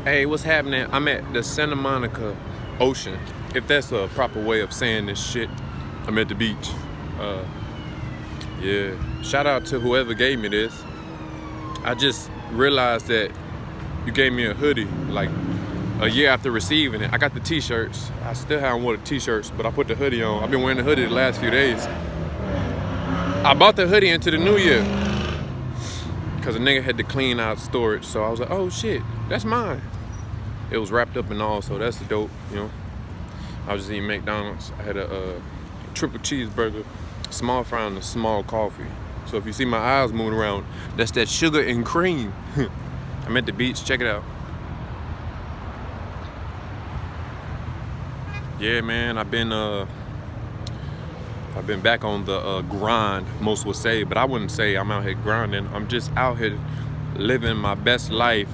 Hey, what's happening? I'm at the Santa Monica Ocean. If that's a proper way of saying this shit, I'm at the beach. Uh, yeah. Shout out to whoever gave me this. I just realized that you gave me a hoodie like a year after receiving it. I got the t-shirts. I still haven't worn the t-shirts, but I put the hoodie on. I've been wearing the hoodie the last few days. I bought the hoodie into the new year because a nigga had to clean out storage. So I was like, oh shit, that's mine. It was wrapped up and all, so that's dope, you know. I was just eating McDonald's. I had a triple cheeseburger, small fry, and a small coffee. So if you see my eyes moving around, that's that sugar and cream. I'm at the beach. Check it out. Yeah, man. I've been back on the grind, most would say, but I wouldn't say I'm out here grinding. I'm just out here living my best life,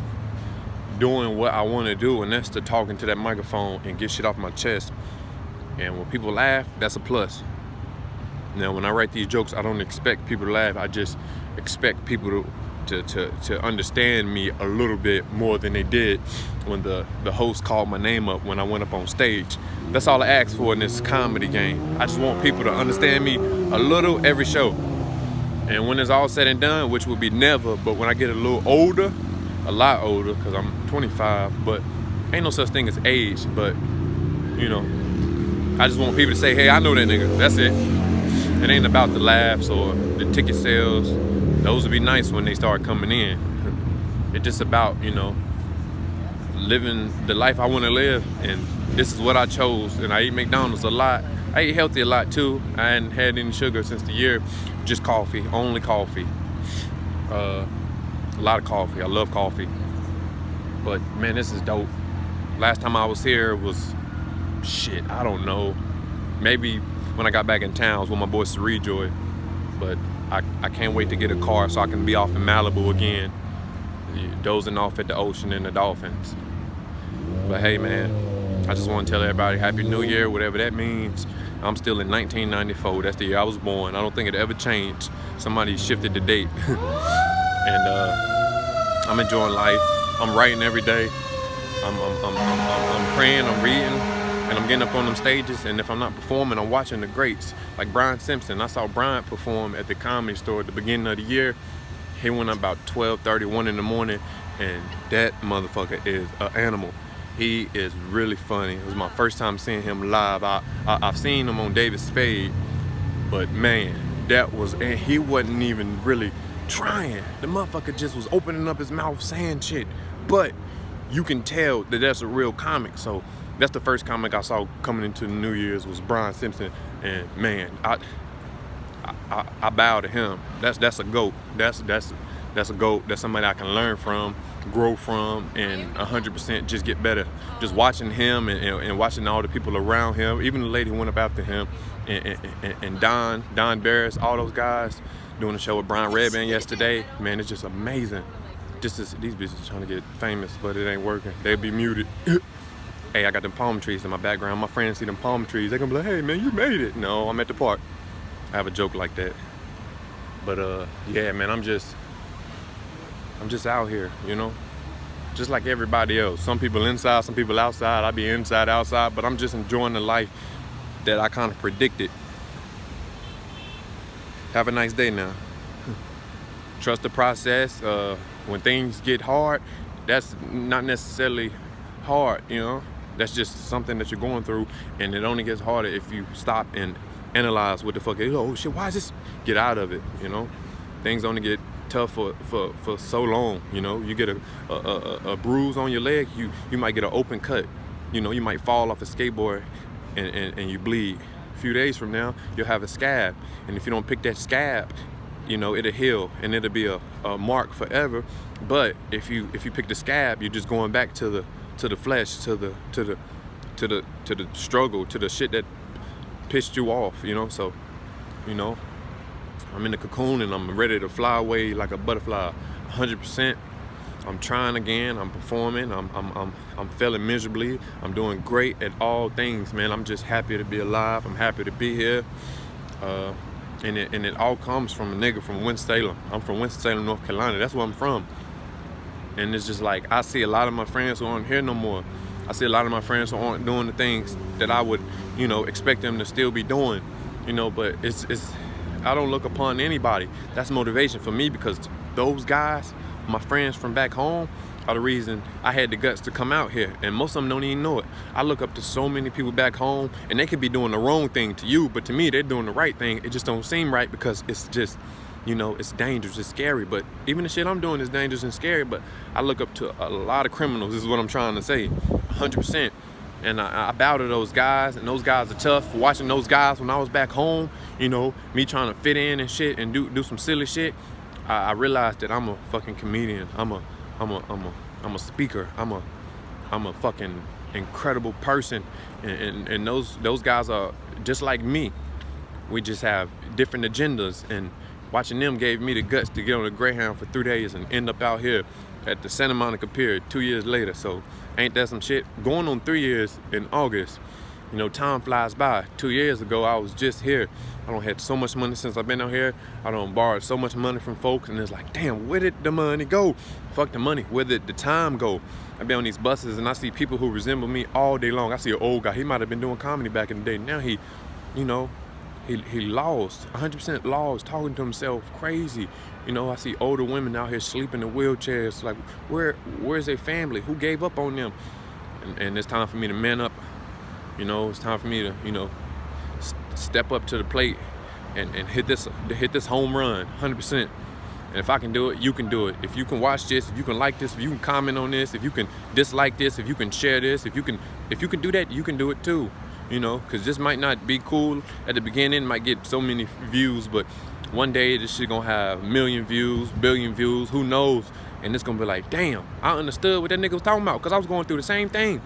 doing what I want to do, and that's to talk into that microphone and get shit off my chest. And when people laugh, that's a plus. Now, when I write these jokes, I don't expect people to laugh. I just expect people to understand me a little bit more than they did when the host called my name up when I went up on stage. That's all I ask for in this comedy game. I just want people to understand me a little every show. And when it's all said and done, which will be never, but when I get a little older, a lot older, because I'm 25, but ain't no such thing as age, but, you know, I just want people to say, hey, I know that nigga. That's it. It ain't about the laughs or the ticket sales. Those would be nice when they start coming in. It's just about, you know, living the life I want to live, and this is what I chose. And I eat McDonald's a lot. I eat healthy a lot too. I hadn't had any sugar since the year. Just coffee, only coffee. A lot of coffee. I love coffee. But man, this is dope. Last time I was here was shit, I don't know. Maybe when I got back in town, I was with my boy Rejoy. But I can't wait to get a car so I can be off in Malibu again, dozing off at the ocean and the dolphins. But hey man, I just want to tell everybody Happy New Year, whatever that means. I'm still in 1994. That's the year I was born. I don't think it ever changed. Somebody shifted the date. And I'm enjoying life. I'm writing every day. I'm praying, I'm reading, and I'm getting up on them stages. And if I'm not performing, I'm watching the greats. Like Brian Simpson. I saw Brian perform at the Comedy Store at the beginning of the year. He went up about 12:30, 1 in the morning, and that motherfucker is an animal. He is really funny. It was my first time seeing him live. I've seen him on David Spade, but man, and he wasn't even really trying. The motherfucker just was opening up his mouth saying shit, but you can tell that that's a real comic. So that's the first comic I saw coming into the New Year's was Brian Simpson, and man, I bow to him. That's a goat. That's a goat. That's somebody I can learn from, grow from, and 100% just get better. Just watching him and watching all the people around him, even the lady who went up after him, and Don Barris, all those guys doing a show with Brian Redband yesterday. Man, it's just amazing. These bitches trying to get famous, but it ain't working. They'll be muted. Hey, I got them palm trees in my background. My friends see them palm trees. They gonna be like, hey man, you made it. No, I'm at the park. I have a joke like that. But yeah, man, I'm just out here, you know, just like everybody else. Some people inside, some people outside. I be inside, outside, but I'm just enjoying the life that I kind of predicted. Have a nice day now. Trust the process. When things get hard, that's not necessarily hard, you know. That's just something that you're going through, and it only gets harder if you stop and analyze what the fuck is. Oh shit, why is this? Get out of it, you know. Things only get tough for so long, you know. You get a bruise on your leg, you might get an open cut, you know. You might fall off a skateboard and you bleed. A few days from now, you'll have a scab, and if you don't pick that scab, you know, it'll heal and it'll be a mark forever. But if you pick the scab, you're just going back to the flesh, to the struggle, to the shit that pissed you off, you know. So, you know, I'm in the cocoon and I'm ready to fly away like a butterfly, 100%. I'm trying again. I'm performing. I'm failing miserably. I'm doing great at all things, man. I'm just happy to be alive. I'm happy to be here. And it all comes from a nigga from Winston-Salem. I'm from Winston-Salem, North Carolina. That's where I'm from. And it's just like, I see a lot of my friends who aren't here no more. I see a lot of my friends who aren't doing the things that I would, expect them to still be doing, but it's I don't look upon anybody. That's motivation for me, because those guys, my friends from back home, are the reason I had the guts to come out here, and most of them don't even know it. I look up to so many people back home, and they could be doing the wrong thing to you, but to me, they're doing the right thing. It just don't seem right, because it's just, it's dangerous, it's scary. But even the shit I'm doing is dangerous and scary, but I look up to a lot of criminals. This is what I'm trying to say, 100%. And I bow to those guys, and those guys are tough. Watching those guys when I was back home, me trying to fit in and shit and do some silly shit, I realized that I'm a fucking comedian. I'm a speaker. I'm a fucking incredible person. And those guys are just like me. We just have different agendas, and watching them gave me the guts to get on a Greyhound for 3 days and end up out here at the Santa Monica Pier 2 years later. So ain't that some shit? Going on 3 years in August. Time flies by. 2 years ago, I was just here. I don't had so much money since I've been out here. I don't borrowed so much money from folks, and it's like, damn, where did the money go? Fuck the money. Where did the time go? I be on these buses, and I see people who resemble me all day long. I see an old guy. He might have been doing comedy back in the day. Now he lost, 100% lost, talking to himself crazy. I see older women out here sleeping in wheelchairs. Like, where's their family? Who gave up on them? And it's time for me to man up. It's time for me to, step up to the plate and hit this home run, 100%. And if I can do it, you can do it. If you can watch this, if you can like this, if you can comment on this, if you can dislike this, if you can share this, if you can do that, you can do it too. Because this might not be cool at the beginning, might get so many views, but one day this shit gonna have 1 million views, 1 billion views, who knows? And it's gonna be like, damn, I understood what that nigga was talking about, because I was going through the same thing.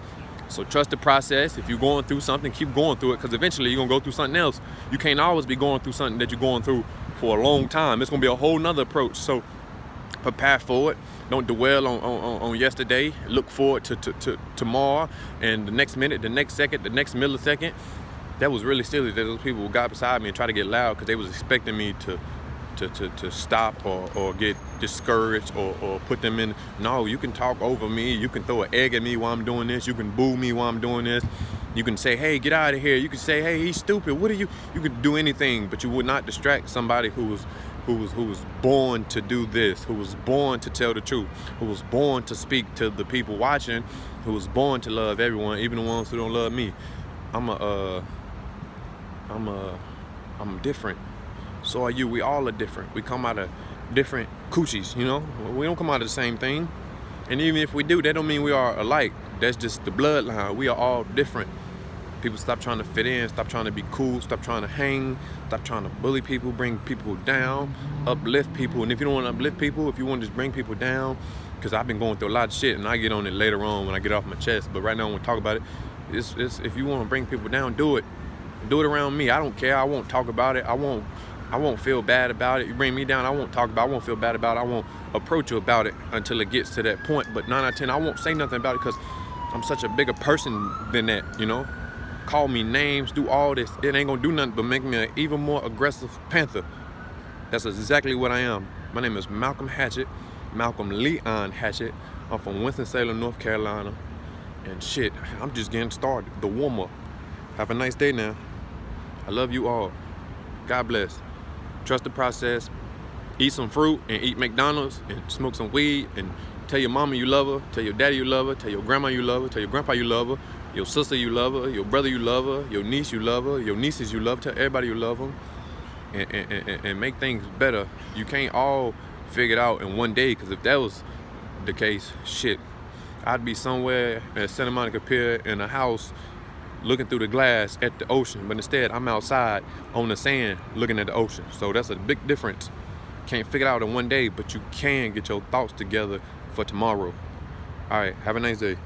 So trust the process. If you're going through something, keep going through it, because eventually you're gonna go through something else. You can't always be going through something that you're going through for a long time. It's gonna be a whole nother approach. So prepare for it. Don't dwell on yesterday. Look forward to tomorrow and the next minute, the next second, the next millisecond. That was really silly that those people got beside me and tried to get loud, because they was expecting me to stop or get discouraged or put them in. No, you can talk over me. You can throw an egg at me while I'm doing this. You can boo me while I'm doing this. You can say, hey, get out of here. You can say, hey, he's stupid. What are you? You could do anything, but you would not distract somebody who was born to do this, who was born to tell the truth, who was born to speak to the people watching, who was born to love everyone, even the ones who don't love me. I'm different. So are you. We all are different. We come out of different coochies, We don't come out of the same thing. And even if we do, that don't mean we are alike. That's just the bloodline. We are all different. People stop trying to fit in, stop trying to be cool, stop trying to hang, stop trying to bully people, bring people down, uplift people. And if you don't want to uplift people, if you want to just bring people down, because I've been going through a lot of shit, and I get on it later on when I get off my chest, but right now I want to talk about it. It's if you want to bring people down, do it. Do it around me. I don't care. I won't talk about it. I won't feel bad about it. You bring me down, I won't talk about it. I won't feel bad about it. I won't approach you about it until it gets to that point. But 9 out of 10, I won't say nothing about it, because I'm such a bigger person than that, Call me names, do all this. It ain't gonna do nothing but make me an even more aggressive panther. That's exactly what I am. My name is Malcolm Hatchett, Malcolm Leon Hatchett. I'm from Winston-Salem, North Carolina. And shit, I'm just getting started, the warm-up. Have a nice day now. I love you all. God bless. Trust the process. Eat some fruit and eat McDonald's and smoke some weed and tell your mama you love her, tell your daddy you love her, tell your grandma you love her, tell your grandpa you love her, your sister you love her, your brother you love her, your niece you love her, your nieces you love her, tell everybody you love them, and make things better. You can't all figure it out in one day, because if that was the case, shit, I'd be somewhere at Santa Monica Pier in a house looking through the glass at the ocean, but instead I'm outside on the sand looking at the ocean. So that's a big difference. Can't figure it out in one day, but you can get your thoughts together for tomorrow. All right, have a nice day.